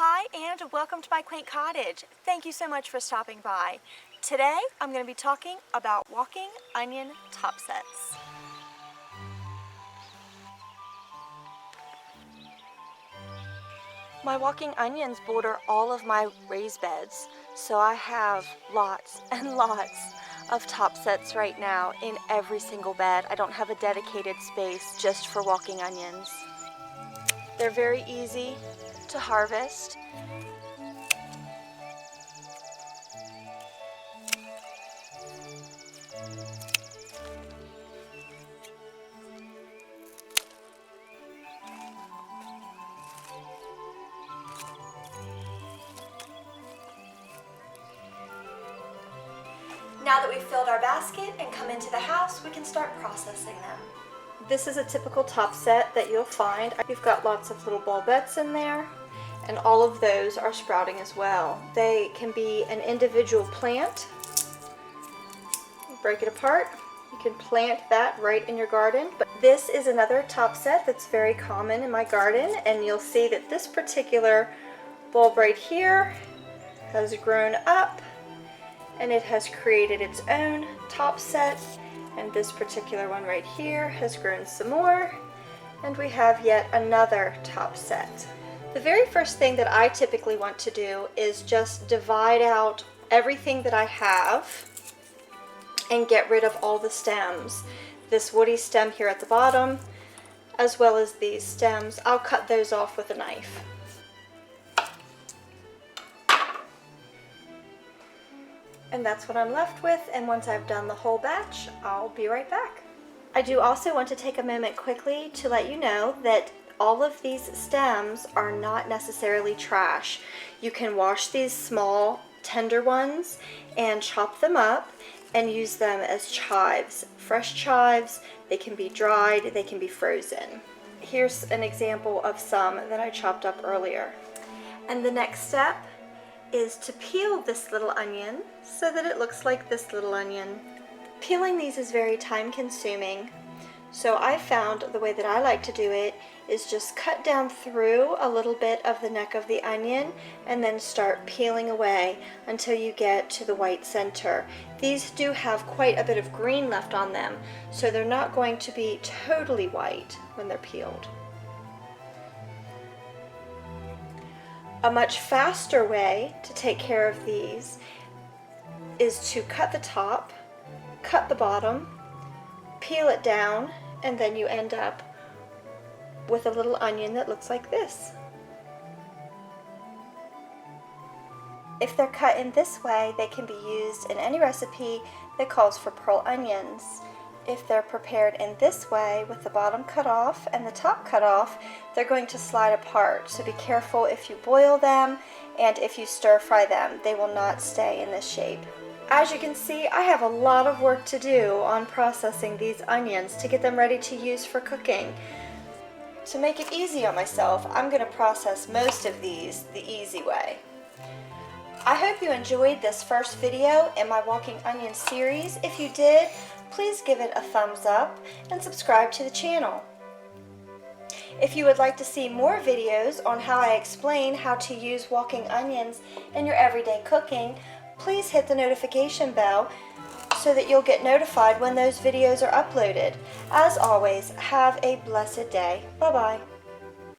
Hi and welcome to my Quaint Cottage. Thank you so much for stopping by. Today I'm going to be talking about walking onion top sets. My walking onions border all of my raised beds, so I have lots and lots of top sets right now in every single bed. I don't have a dedicated space just for walking onions. They're very easy to harvest. Now that we've filled our basket and come into the house, we can start processing them. This is a typical top set that you'll find. You've got lots of little bulbets in there, and all of those are sprouting as well. They can be an individual plant. Break it apart. You can plant that right in your garden. But this is another top set that's very common in my garden, and you'll see that this particular bulb right here has grown up and it has created its own top set, and this particular one right here has grown some more, and we have yet another top set. The very first thing that I typically want to do is just divide out everything that I have and get rid of all the stems. This woody stem here at the bottom, as well as these stems, I'll cut those off with a knife. And that's what I'm left with, and once I've done the whole batch, I'll be right back. I do also want to take a moment quickly to let you know that all of these stems are not necessarily trash. You can wash these small, tender ones and chop them up and use them as chives. Fresh chives, they can be dried, they can be frozen. Here's an example of some that I chopped up earlier. And the next step is to peel this little onion so that it looks like this little onion. Peeling these is very time consuming, so I found the way that I like to do it is just cut down through a little bit of the neck of the onion and then start peeling away until you get to the white center. These do have quite a bit of green left on them, so they're not going to be totally white when they're peeled. A much faster way to take care of these is to cut the top, cut the bottom, peel it down, and then you end up with a little onion that looks like this. If they're cut in this way, they can be used in any recipe that calls for pearl onions. If they're prepared in this way, with the bottom cut off and the top cut off, they're going to slide apart. So be careful if you boil them and if you stir fry them. They will not stay in this shape. As you can see, I have a lot of work to do on processing these onions to get them ready to use for cooking. To make it easy on myself, I'm going to process most of these the easy way. I hope you enjoyed this first video in my walking onion series. If you did, please give it a thumbs up and subscribe to the channel. If you would like to see more videos on how I explain how to use walking onions in your everyday cooking, please hit the notification bell so that you'll get notified when those videos are uploaded. As always, have a blessed day. Bye-bye.